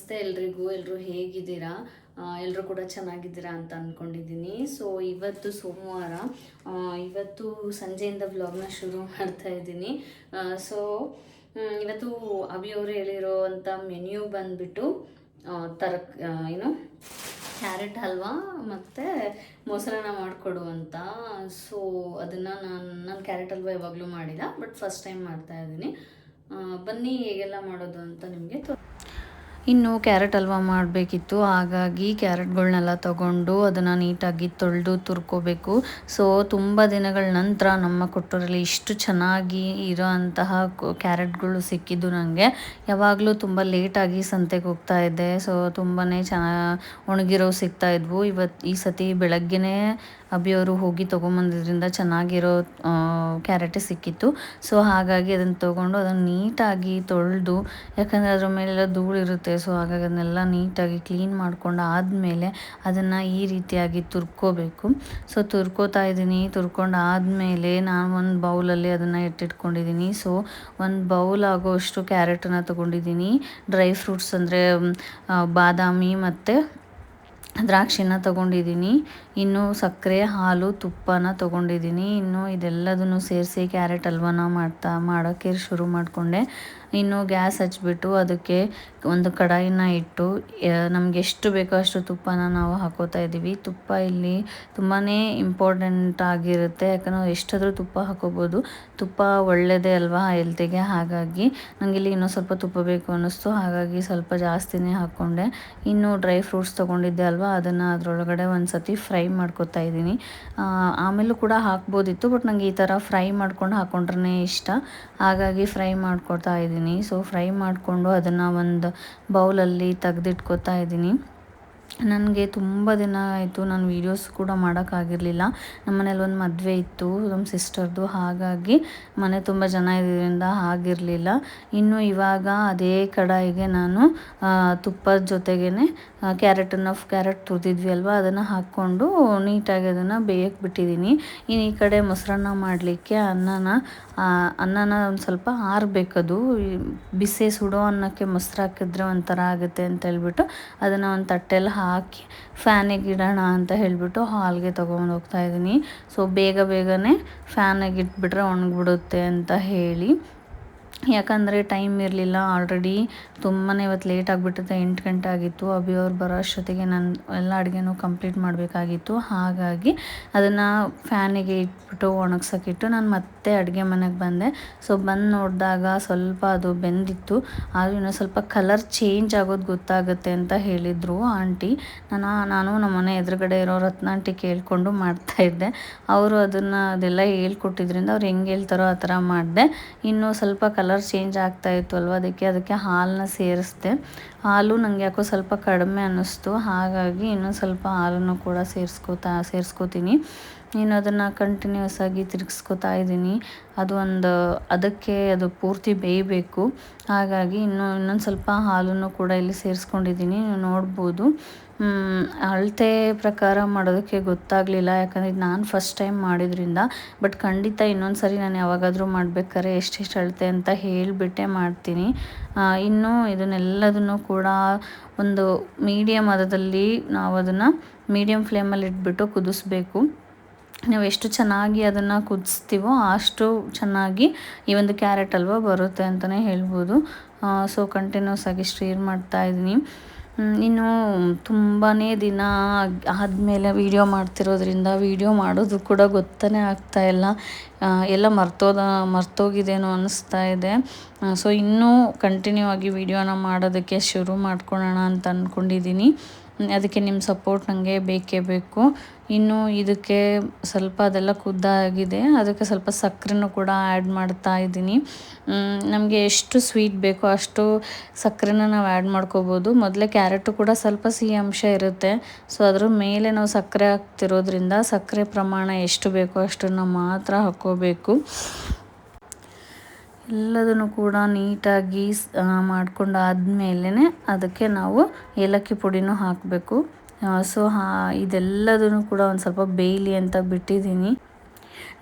ನಮಸ್ತೆ ಎಲ್ರಿಗೂ. ಎಲ್ಲರೂ ಹೇಗಿದ್ದೀರಾ? ಎಲ್ಲರೂ ಕೂಡ ಚೆನ್ನಾಗಿದ್ದೀರಾ ಅಂತ ಅಂದ್ಕೊಂಡಿದ್ದೀನಿ. ಸೊ ಇವತ್ತು ಸೋಮವಾರ, ಇವತ್ತು ಸಂಜೆಯಿಂದ ವ್ಲಾಗ್ನ ಶುರು ಮಾಡ್ತಾ ಇದ್ದೀನಿ. ಸೊ ಇವತ್ತು ಅಭಿಯವರು ಹೇಳಿರೋವಂಥ ಮೆನ್ಯೂ ಬಂದುಬಿಟ್ಟು ಏನು ಕ್ಯಾರೆಟ್ ಹಲ್ವಾ ಮತ್ತು ಮೊಸರನ್ನ ಮಾಡಿಕೊಡು ಅಂತ. ಸೊ ಅದನ್ನು ನಾನು ಕ್ಯಾರೆಟ್ ಹಲ್ವಾ ಯಾವಾಗಲೂ ಮಾಡಿಲ್ಲ, ಬಟ್ ಫಸ್ಟ್ ಟೈಮ್ ಮಾಡ್ತಾಯಿದ್ದೀನಿ. ಬನ್ನಿ ಹೇಗೆಲ್ಲ ಮಾಡೋದು ಅಂತ ನಿಮಗೆ ಇನ್ನು ಕ್ಯಾರೆಟ್ ಹಲ್ವಾ ಮಾಡಬೇಕಿತ್ತು. ಹಾಗಾಗಿ ಕ್ಯಾರೆಟ್ಗಳನ್ನೆಲ್ಲ ತಗೊಂಡು ಅದನ್ನು ನೀಟಾಗಿ ತೊಳೆದು ತುರ್ಕೋಬೇಕು. ಸೊ ತುಂಬ ದಿನಗಳ ನಂತರ ನಮ್ಮ ಕೊಟ್ಟೂರಲ್ಲಿ ಇಷ್ಟು ಚೆನ್ನಾಗಿ ಇರೋ ಅಂತಹ ಕ್ಯಾರೆಟ್ಗಳು ಸಿಕ್ಕಿದ್ದು ನನಗೆ. ಯಾವಾಗಲೂ ತುಂಬ ಲೇಟಾಗಿ ಸಂತೆಗೆ ಹೋಗ್ತಾ ಇದ್ದೆ. ಸೊ ತುಂಬಾ ಒಣಗಿರೋ ಸಿಗ್ತಾಯಿದ್ವು. ಈ ಸತಿ ಬೆಳಗ್ಗೆನೇ ಅಭಿಯವರು ಹೋಗಿ ತೊಗೊಂಬಂದಿದ್ರಿಂದ ಚೆನ್ನಾಗಿರೋ ಕ್ಯಾರೆಟೇ ಸಿಕ್ಕಿತ್ತು. ಸೊ ಹಾಗಾಗಿ ಅದನ್ನು ತೊಗೊಂಡು ಅದನ್ನು ನೀಟಾಗಿ ತೊಳೆದು, ಯಾಕಂದರೆ ಅದ್ರ ಮೇಲೆಲ್ಲ ಧೂಳಿರುತ್ತೆ. ಸೊ ಹಾಗಾಗಿ ಅದನ್ನೆಲ್ಲ ನೀಟಾಗಿ ಕ್ಲೀನ್ ಮಾಡ್ಕೊಂಡು ಆದಮೇಲೆ ಅದನ್ನು ಈ ರೀತಿಯಾಗಿ ತುರ್ಕೋಬೇಕು. ಸೊ ತುರ್ಕೋತಾ ಇದ್ದೀನಿ. ತುರ್ಕೊಂಡು ಆದಮೇಲೆ ನಾನು ಒಂದು ಬೌಲಲ್ಲಿ ಅದನ್ನು ಇಟ್ಟಿಟ್ಕೊಂಡಿದ್ದೀನಿ. ಸೊ ಒಂದು ಬೌಲ್ ಆಗೋಷ್ಟು ಕ್ಯಾರೆಟನ್ನು ತೊಗೊಂಡಿದ್ದೀನಿ. ಡ್ರೈ ಫ್ರೂಟ್ಸ್ ಅಂದರೆ ಬಾದಾಮಿ ಮತ್ತು ದ್ರಾಕ್ಷಿನ ತೊಗೊಂಡಿದ್ದೀನಿ. ಇನ್ನು ಸಕ್ಕರೆ, ಹಾಲು, ತುಪ್ಪನ ತೊಗೊಂಡಿದ್ದೀನಿ. ಇನ್ನು ಇದೆಲ್ಲದನ್ನು ಸೇರಿಸಿ ಕ್ಯಾರೆಟ್ ಹಲ್ವಾನ ಮಾಡೋಕ್ಕೆ ಶುರು ಮಾಡಿಕೊಂಡೆ. ಇನ್ನು ಗ್ಯಾಸ್ ಹಚ್ಬಿಟ್ಟು ಅದಕ್ಕೆ ಒಂದು ಕಡಾಯಿನ ಇಟ್ಟು ನಮಗೆ ಎಷ್ಟು ಬೇಕೋ ಅಷ್ಟು ತುಪ್ಪನ ನಾವು ಹಾಕೋತಾ ಇದ್ದೀವಿ. ತುಪ್ಪ ಇಲ್ಲಿ ತುಂಬಾ ಇಂಪಾರ್ಟೆಂಟ್ ಆಗಿರುತ್ತೆ, ಯಾಕಂದರೆ ಎಷ್ಟಾದರೂ ತುಪ್ಪ ಹಾಕೋಬೋದು. ತುಪ್ಪ ಒಳ್ಳೆಯದೇ ಅಲ್ವಾ ಹೆಲ್ತಿಗೆ. ಹಾಗಾಗಿ ನನಗೆ ಇಲ್ಲಿ ಇನ್ನೂ ಸ್ವಲ್ಪ ತುಪ್ಪ ಬೇಕು ಅನ್ನಿಸ್ತು, ಹಾಗಾಗಿ ಸ್ವಲ್ಪ ಜಾಸ್ತಿನೇ ಹಾಕ್ಕೊಂಡೆ. ಇನ್ನು ಡ್ರೈ ಫ್ರೂಟ್ಸ್ ತೊಗೊಂಡಿದ್ದೆ ಅಲ್ವಾ, ಅದನ್ನು ಅದರೊಳಗಡೆ ಒಂದು ಸತಿ ಫ್ರೈ ಮಾಡ್ಕೊತಾ ಇದ್ದೀನಿ. ಆಮೇಲೂ ಕೂಡ ಹಾಕ್ಬೋದಿತ್ತು, ಬಟ್ ನನಗೆ ಈ ಥರ ಫ್ರೈ ಮಾಡ್ಕೊಂಡು ಹಾಕ್ಕೊಂಡ್ರೆ ಇಷ್ಟ, ಹಾಗಾಗಿ ಫ್ರೈ ಮಾಡ್ಕೊತಾ ಇದ್ದೀನಿ. ಸೊ ಫ್ರೈ ಮಾಡಿಕೊಂಡು ಅದನ್ನು ಒಂದು ಬೌಲಲ್ಲಿ ತೆಗೆದಿಟ್ಕೋತಾ ಇದ್ದೀನಿ. ನನಗೆ ತುಂಬ ದಿನ ಆಯಿತು ನಾನು ವೀಡಿಯೋಸ್ ಕೂಡ ಮಾಡೋಕ್ಕಾಗಿರಲಿಲ್ಲ. ನಮ್ಮ ಮನೇಲಿ ಒಂದು ಮದುವೆ ಇತ್ತು ನಮ್ಮ ಸಿಸ್ಟರ್ದು, ಹಾಗಾಗಿ ಮನೆ ತುಂಬ ಜನ ಇರೋದ್ರಿಂದ ಆಗಿರಲಿಲ್ಲ. ಇನ್ನು ಇವಾಗ ಅದೇ ಕಡಾಯಿಗೆ ನಾನು ತುಪ್ಪದ ಜೊತೆಗೇ ಕ್ಯಾರೆಟ್ ತುರಿದಿದ್ವಿ ಅಲ್ವಾ, ಅದನ್ನು ಹಾಕ್ಕೊಂಡು ನೀಟಾಗಿ ಅದನ್ನು ಬೇಯಕ್ಕೆ ಬಿಟ್ಟಿದ್ದೀನಿ. ಇನ್ನು ಈ ಕಡೆ ಮೊಸರನ್ನ ಮಾಡಲಿಕ್ಕೆ ಅನ್ನನ ಒಂದು ಸ್ವಲ್ಪ ಆರಬೇಕದು. ಬಿಸಿ ಸುಡೋ ಅನ್ನಕ್ಕೆ ಮೊಸರು ಹಾಕಿದ್ರೆ ಒಂಥರ ಆಗುತ್ತೆ ಅಂತ ಹೇಳ್ಬಿಟ್ಟು ಅದನ್ನು ಒಂದು ತಟ್ಟೆಲ್ಲಿ ಹಾಕಿ ಫ್ಯಾನಿಗೆ ಇಡೋಣ ಅಂತ ಹೇಳಿಬಿಟ್ಟು ಹಾಲ್ಗೆ ತೊಗೊಂಡು ಹೋಗ್ತಾಯಿದ್ದೀನಿ. ಸೊ ಬೇಗನೆ ಫ್ಯಾನಿಗೆ ಇಟ್ಬಿಟ್ರೆ ಒಣಗಿಬಿಡುತ್ತೆ ಅಂತ ಹೇಳಿ, ಯಾಕಂದರೆ ಟೈಮ್ ಇರಲಿಲ್ಲ. ಆಲ್ರೆಡಿ ತುಂಬಾ ಇವತ್ತು ಲೇಟ್ ಆಗಿಬಿಟ್ಟಿದೆ. 8 ಗಂಟೆ ಆಗಿತ್ತು. ಅಭಿಯವ್ರು ಬರೋ ಅಷ್ಟೊತ್ತಿಗೆ ನಾನು ಎಲ್ಲ ಅಡುಗೆನೂ ಕಂಪ್ಲೀಟ್ ಮಾಡಬೇಕಾಗಿತ್ತು. ಹಾಗಾಗಿ ಅದನ್ನು ಫ್ಯಾನಿಗೆ ಇಟ್ಬಿಟ್ಟು ಒಣಗ್ಸೋಕ್ಕಿಟ್ಟು ನಾನು ಮತ್ತೆ ಅಡುಗೆ ಮನೆಗೆ ಬಂದೆ. ಸೊ ಬಂದು ನೋಡಿದಾಗ ಸ್ವಲ್ಪ ಅದು ಬೆಂದಿತ್ತು, ಆದರೂ ಇನ್ನೂ ಸ್ವಲ್ಪ ಕಲರ್ ಚೇಂಜ್ ಆಗೋದು ಗೊತ್ತಾಗುತ್ತೆ ಅಂತ ಹೇಳಿದರು ಆಂಟಿ. ನಾನು ನಮ್ಮ ಮನೆ ಎದುರುಗಡೆ ಇರೋ ರತ್ನಾಂಟಿ ಕೇಳಿಕೊಂಡು ಮಾಡ್ತಾಯಿದ್ದೆ. ಅವರು ಅದೆಲ್ಲ ಹೇಳ್ಕೊಟ್ಟಿದ್ರಿಂದ ಅವ್ರು ಹೆಂಗೆ ಹೇಳ್ತಾರೋ ಆ ಥರ ಮಾಡಿದೆ. ಇನ್ನೂ ಸ್ವಲ್ಪ ಕಲರ್ ಚೇಂಜ್ ಆಗ್ತಾಯಿತ್ತು ಅಲ್ವ, ಅದಕ್ಕೆ ಹಾಲನ್ನ ಸೇರಿಸ್ದೆ. ಹಾಲು ನನಗೆ ಯಾಕೋ ಸ್ವಲ್ಪ ಕಡಿಮೆ ಅನ್ನಿಸ್ತು, ಹಾಗಾಗಿ ಇನ್ನೂ ಸ್ವಲ್ಪ ಹಾಲನ್ನು ಕೂಡ ಸೇರಿಸ್ಕೋತೀನಿ. ಇನ್ನು ಅದನ್ನು ಕಂಟಿನ್ಯೂಸ್ ಆಗಿ ತಿರುಗಿಸ್ಕೋತಾ ಇದ್ದೀನಿ. ಅದಕ್ಕೆ ಅದು ಪೂರ್ತಿ ಬೇಯಬೇಕು, ಹಾಗಾಗಿ ಇನ್ನೊಂದು ಸ್ವಲ್ಪ ಹಾಲನ್ನು ಕೂಡ ಇಲ್ಲಿ ಸೇರಿಸ್ಕೊಂಡಿದ್ದೀನಿ. ನೀವು ನೋಡ್ಬೋದು. ಅಳತೆ ಪ್ರಕಾರ ಮಾಡೋದಕ್ಕೆ ಗೊತ್ತಾಗಲಿಲ್ಲ, ಯಾಕಂದರೆ ಇದು ನಾನು ಫಸ್ಟ್ ಟೈಮ್ ಮಾಡಿದ್ರಿಂದ. ಬಟ್ ಖಂಡಿತ ಇನ್ನೊಂದು ಸರಿ ನಾನು ಯಾವಾಗಾದರೂ ಮಾಡಬೇಕಾದ್ರೆ ಎಷ್ಟೆಷ್ಟು ಅಳತೆ ಅಂತ ಹೇಳಿಬಿಟ್ಟೆ ಮಾಡ್ತೀನಿ. ಇನ್ನು ಇದನ್ನೆಲ್ಲದನ್ನು ಕೂಡ ಒಂದು ಮೀಡಿಯಮ್ ಹದದಲ್ಲಿ ನಾವು ಅದನ್ನು ಮೀಡಿಯಮ್ ಫ್ಲೇಮಲ್ಲಿ ಇಟ್ಬಿಟ್ಟು ಕುದಿಸ್ಬೇಕು. ನಾವು ಎಷ್ಟು ಚೆನ್ನಾಗಿ ಅದನ್ನು ಕುದಿಸ್ತೀವೋ ಅಷ್ಟು ಚೆನ್ನಾಗಿ ಈ ಒಂದು ಕ್ಯಾರೆಟ್ ಹಲ್ವಾ ಬರುತ್ತೆ ಅಂತಲೇ ಹೇಳ್ಬೋದು. ಸೊ ಕಂಟಿನ್ಯೂಸ್ ಆಗಿ ಸ್ಟೀರ್ ಮಾಡ್ತಾಯಿದ್ದೀನಿ. ಇನ್ನು ತುಂಬಾ ದಿನ ಆದಮೇಲೆ ವೀಡಿಯೋ ಮಾಡ್ತಿರೋದ್ರಿಂದ ವೀಡಿಯೋ ಮಾಡೋದು ಕೂಡ ಗೊತ್ತೇ ಆಗ್ತಾಯಿಲ್ಲ. ಎಲ್ಲ ಮರ್ತೋಗಿದೇನೋ ಅನ್ನಿಸ್ತಾ ಇದೆ. ಸೊ ಇನ್ನೂ ಕಂಟಿನ್ಯೂ ಆಗಿ ವೀಡಿಯೋನ ಮಾಡೋದಕ್ಕೆ ಶುರು ಮಾಡ್ಕೊಳ್ಳೋಣ ಅಂತ ಅಂದ್ಕೊಂಡಿದ್ದೀನಿ. ಅದಕ್ಕೆ ನಿಮ್ಮ ಸಪೋರ್ಟ್ ನನಗೆ ಬೇಕೇ ಬೇಕು. ಇನ್ನು ಇದಕ್ಕೆ ಸ್ವಲ್ಪ ಅದೆಲ್ಲ ಕುದ್ದಾಗಿದೆ, ಅದಕ್ಕೆ ಸ್ವಲ್ಪ ಸಕ್ಕರೆನೂ ಕೂಡ ಆ್ಯಡ್ ಮಾಡ್ತಾ ಇದ್ದೀನಿ. ನಮಗೆ ಎಷ್ಟು ಸ್ವೀಟ್ ಬೇಕೋ ಅಷ್ಟು ಸಕ್ಕರೆನ ನಾವು ಆ್ಯಡ್ ಮಾಡ್ಕೋಬೋದು. ಮೊದಲೇ ಕ್ಯಾರೆಟು ಕೂಡ ಸ್ವಲ್ಪ ಸಿಹಿ ಅಂಶ ಇರುತ್ತೆ. ಸೊ ಅದ್ರ ಮೇಲೆ ನಾವು ಸಕ್ಕರೆ ಹಾಕ್ತಿರೋದ್ರಿಂದ ಸಕ್ಕರೆ ಪ್ರಮಾಣ ಎಷ್ಟು ಬೇಕೋ ಅಷ್ಟನ್ನು ಮಾತ್ರ ಹಾಕ್ಕೋಬೇಕು. ಎಲ್ಲದನ್ನು ಕೂಡ ನೀಟಾಗಿ ಮಾಡ್ಕೊಂಡಾದ್ಮೇಲೆ ಅದಕ್ಕೆ ನಾವು ಏಲಕ್ಕಿ ಪುಡಿನೂ ಹಾಕಬೇಕು. ಸೊ ಇದೆಲ್ಲದನ್ನು ಕೂಡ ಒಂದು ಸ್ವಲ್ಪ ಬೇಯಲಿ ಅಂತ ಬಿಟ್ಟಿದ್ದೀನಿ.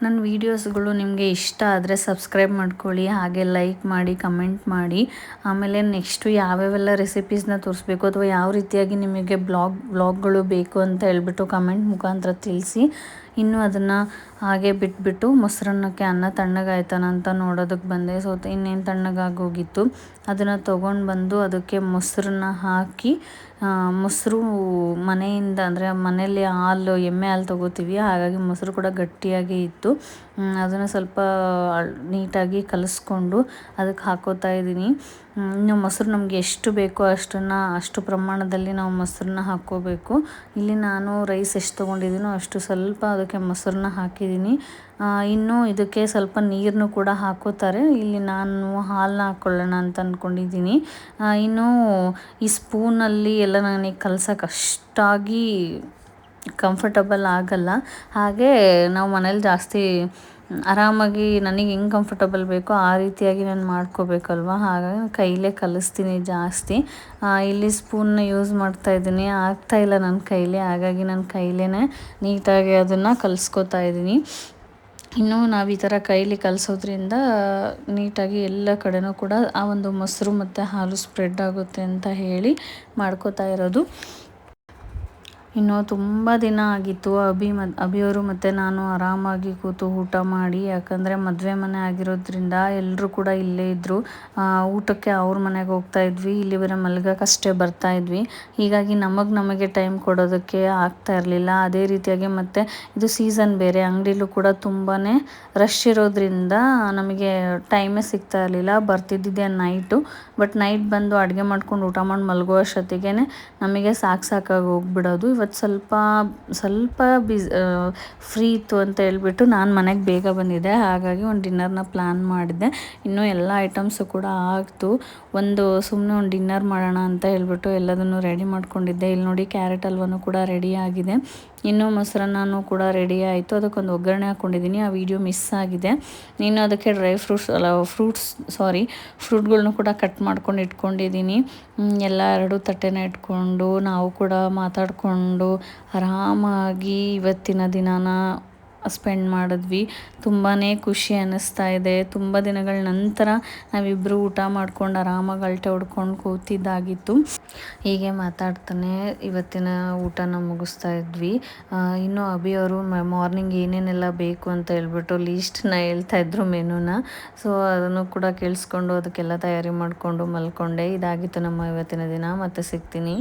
ನನ್ನ ವೀಡಿಯೋಸ್ಗಳು ನಿಮಗೆ ಇಷ್ಟ ಆದರೆ ಸಬ್ಸ್ಕ್ರೈಬ್ ಮಾಡ್ಕೊಳ್ಳಿ, ಹಾಗೆ ಲೈಕ್ ಮಾಡಿ, ಕಮೆಂಟ್ ಮಾಡಿ. ಆಮೇಲೆ ನೆಕ್ಸ್ಟು ಯಾವ್ಯಾವೆಲ್ಲ ರೆಸಿಪೀಸ್ನ ತೋರಿಸ್ಬೇಕು ಅಥವಾ ಯಾವ ರೀತಿಯಾಗಿ ನಿಮಗೆ ವ್ಲಾಗ್ಗಳು ಬೇಕು ಅಂತ ಹೇಳ್ಬಿಟ್ಟು ಕಮೆಂಟ್ ಮುಖಾಂತರ ತಿಳಿಸಿ. ಇನ್ನು ಅದನ್ನು ಹಾಗೆ ಬಿಟ್ಬಿಟ್ಟು ಮೊಸರನ್ನಕ್ಕೆ ಅನ್ನ ತಣ್ಣಗಾಯ್ತಾನ ಅಂತ ನೋಡೋದಕ್ಕೆ ಬಂದೆ. ಸೊ ಇನ್ನೇನು ತಣ್ಣಗಾಗೋಗಿತ್ತು, ಅದನ್ನು ತೊಗೊಂಡು ಬಂದು ಅದಕ್ಕೆ ಮೊಸರನ್ನ ಹಾಕಿ, ಮೊಸರು ಮನೆಯಿಂದ ಅಂದರೆ ಮನೇಲಿ ಹಾಲು ಎಮ್ಮೆ ಹಾಲು ತೊಗೋತೀವಿ, ಹಾಗಾಗಿ ಮೊಸರು ಕೂಡ ಗಟ್ಟಿಯಾಗಿ ಇತ್ತು. ಅದನ್ನು ಸ್ವಲ್ಪ ನೀಟಾಗಿ ಕಲಿಸ್ಕೊಂಡು ಅದಕ್ಕೆ ಹಾಕೋತಾ ಇದ್ದೀನಿ. ಇನ್ನು ಮೊಸರು ನಮಗೆ ಎಷ್ಟು ಬೇಕೋ ಅಷ್ಟು ಪ್ರಮಾಣದಲ್ಲಿ ನಾವು ಮೊಸರನ್ನ ಹಾಕ್ಕೋಬೇಕು. ಇಲ್ಲಿ ನಾನು ರೈಸ್ ಎಷ್ಟು ತೊಗೊಂಡಿದ್ದೀನೋ ಅಷ್ಟು ಸ್ವಲ್ಪ ಅದಕ್ಕೆ ಮೊಸರನ್ನ ಹಾಕಿದ್ದೀನಿ. ಇನ್ನು ಇದಕ್ಕೆ ಸ್ವಲ್ಪ ನೀರನ್ನು ಕೂಡ ಹಾಕೋತಾರೆ. ಇಲ್ಲಿ ನಾನು ಹಾಲನ್ನ ಹಾಕ್ಕೊಳ್ಳೋಣ ಅಂತ ಅಂದ್ಕೊಂಡಿದ್ದೀನಿ. ಇನ್ನು ಈ ಸ್ಪೂನಲ್ಲಿ ಎಲ್ಲ ನನಗೆ ಕಲ್ಸೋಕೆ ಅಷ್ಟಾಗಿ ಕಂಫರ್ಟಬಲ್ ಆಗಲ್ಲ. ಹಾಗೆ ನಾವು ಮನೇಲಿ ಜಾಸ್ತಿ ಆರಾಮಾಗಿ ನನಗೆ ಹೆಂಗೆ ಕಂಫರ್ಟಬಲ್ ಬೇಕೋ ಆ ರೀತಿಯಾಗಿ ನಾನು ಮಾಡ್ಕೋಬೇಕಲ್ವ, ಹಾಗಾಗಿ ಕೈಲೇ ಕಲಿಸ್ತೀನಿ ಜಾಸ್ತಿ. ಇಲ್ಲಿ ಸ್ಪೂನ್ನ ಯೂಸ್ ಮಾಡ್ತಾಯಿದ್ದೀನಿ, ಆಗ್ತಾಯಿಲ್ಲ ನನ್ನ ಕೈಲೇ, ಹಾಗಾಗಿ ನನ್ನ ಕೈಲೇ ನೀಟಾಗಿ ಅದನ್ನು ಕಲಿಸ್ಕೋತಾ ಇದ್ದೀನಿ. ಇನ್ನು ನಾವು ಈ ಥರ ಕೈಲಿ ಕಲಿಸೋದ್ರಿಂದ ನೀಟಾಗಿ ಎಲ್ಲ ಕಡೆನೂ ಕೂಡ ಆ ಒಂದು ಮೊಸರು ಮತ್ತು ಹಾಲು ಸ್ಪ್ರೆಡ್ ಆಗುತ್ತೆ ಅಂತ ಹೇಳಿ ಮಾಡ್ಕೋತಾ ಇರೋದು. ಇನ್ನು ತುಂಬ ದಿನ ಆಗಿತ್ತು ಅಭಿಯವರು ಮತ್ತು ನಾನು ಆರಾಮಾಗಿ ಕೂತು ಊಟ ಮಾಡಿ. ಯಾಕಂದರೆ ಮದುವೆ ಮನೆ ಆಗಿರೋದ್ರಿಂದ ಎಲ್ಲರೂ ಕೂಡ ಇಲ್ಲೇ ಇದ್ದರು. ಊಟಕ್ಕೆ ಅವ್ರ ಮನೆಗೆ ಹೋಗ್ತಾ ಇದ್ವಿ, ಇಲ್ಲಿ ಬರೀ ಮಲ್ಗೋಕ್ಕಷ್ಟೇ ಬರ್ತಾಯಿದ್ವಿ. ಹೀಗಾಗಿ ನಮಗೆ ಟೈಮ್ ಕೊಡೋದಕ್ಕೆ ಆಗ್ತಾ ಇರಲಿಲ್ಲ. ಅದೇ ರೀತಿಯಾಗಿ ಮತ್ತು ಇದು ಸೀಸನ್ ಬೇರೆ, ಅಂಗಡಿಲೂ ಕೂಡ ತುಂಬಾ ರಶ್ ಇರೋದ್ರಿಂದ ನಮಗೆ ಟೈಮೇ ಸಿಗ್ತಾ ಇರಲಿಲ್ಲ. ಬರ್ತಿದ್ದಿದ್ದೆ ನೈಟು, ಬಟ್ ನೈಟ್ ಬಂದು ಅಡುಗೆ ಮಾಡ್ಕೊಂಡು ಊಟ ಮಾಡಿ ಮಲಗೋ ಅಷ್ಟೊತ್ತಿಗೆ ನಮಗೆ ಸಾಕಾಗಿ ಹೋಗ್ಬಿಡೋದು. ಇವತ್ತು ಸ್ವಲ್ಪ ಫ್ರೀ ಇತ್ತು ಅಂತ ಹೇಳ್ಬಿಟ್ಟು ನಾನು ಮನೆಗೆ ಬೇಗ ಬಂದಿದ್ದೆ, ಹಾಗಾಗಿ ಒಂದು ಡಿನ್ನರ್ನ ಪ್ಲ್ಯಾನ್ ಮಾಡಿದ್ದೆ. ಇನ್ನೂ ಎಲ್ಲ ಐಟಮ್ಸು ಕೂಡ ಆಗ್ತು. ಸುಮ್ಮನೆ ಒಂದು ಡಿನ್ನರ್ ಮಾಡೋಣ ಅಂತ ಹೇಳ್ಬಿಟ್ಟು ಎಲ್ಲದನ್ನು ರೆಡಿ ಮಾಡ್ಕೊಂಡಿದ್ದೆ. ಇಲ್ಲಿ ನೋಡಿ ಕ್ಯಾರೆಟ್ ಹಲ್ವನೂ ಕೂಡ ರೆಡಿ ಆಗಿದೆ. ಇನ್ನೂ ಮೊಸರನ್ನೂ ಕೂಡ ರೆಡಿ ಆಯಿತು. ಅದಕ್ಕೊಂದು ಒಗ್ಗರಣೆ ಹಾಕ್ಕೊಂಡಿದ್ದೀನಿ, ಆ ವಿಡಿಯೋ ಮಿಸ್ ಆಗಿದೆ. ಇನ್ನು ಅದಕ್ಕೆ ಫ್ರೂಟ್ಗಳ್ನೂ ಕೂಡ ಕಟ್ ಮಾಡ್ಕೊಂಡು ಇಟ್ಕೊಂಡಿದ್ದೀನಿ. ಎಲ್ಲ 2 ತಟ್ಟೆನ ಇಟ್ಕೊಂಡು ನಾವು ಕೂಡ ಮಾತಾಡಿಕೊಂಡು ಆರಾಮಾಗಿ ಇವತ್ತಿನ ದಿನಾನ ಸ್ಪೆಂಡ್ ಮಾಡಿದ್ವಿ. ತುಂಬಾ ಖುಷಿ ಅನ್ನಿಸ್ತಾ ಇದೆ. ತುಂಬ ದಿನಗಳ ನಂತರ ನಾವಿಬ್ಬರು ಊಟ ಮಾಡ್ಕೊಂಡು ಆರಾಮಾಗಿ ಅಳತೆ ಹೊಡ್ಕೊಂಡು ಕೂತಿದ್ದಾಗಿತ್ತು. ಹೀಗೆ ಮಾತಾಡ್ತಾನೆ ಇವತ್ತಿನ ಊಟನ ಮುಗಿಸ್ತಾ ಇದ್ವಿ. ಇನ್ನು ಅಭಿಯವರು ಮಾರ್ನಿಂಗ್ ಏನೇನೆಲ್ಲ ಬೇಕು ಅಂತ ಹೇಳ್ಬಿಟ್ಟು ಲೀಸ್ಟನ್ನ ಹೇಳ್ತಾಯಿದ್ರು, ಮೆನುನ. ಸೊ ಅದನ್ನು ಕೂಡ ಕೇಳಿಸ್ಕೊಂಡು ಅದಕ್ಕೆಲ್ಲ ತಯಾರಿ ಮಾಡಿಕೊಂಡು ಮಲ್ಕೊಂಡೆ. ಇದಾಗಿತ್ತು ನಮ್ಮ ಇವತ್ತಿನ ದಿನ. ಮತ್ತೆ ಸಿಗ್ತೀನಿ.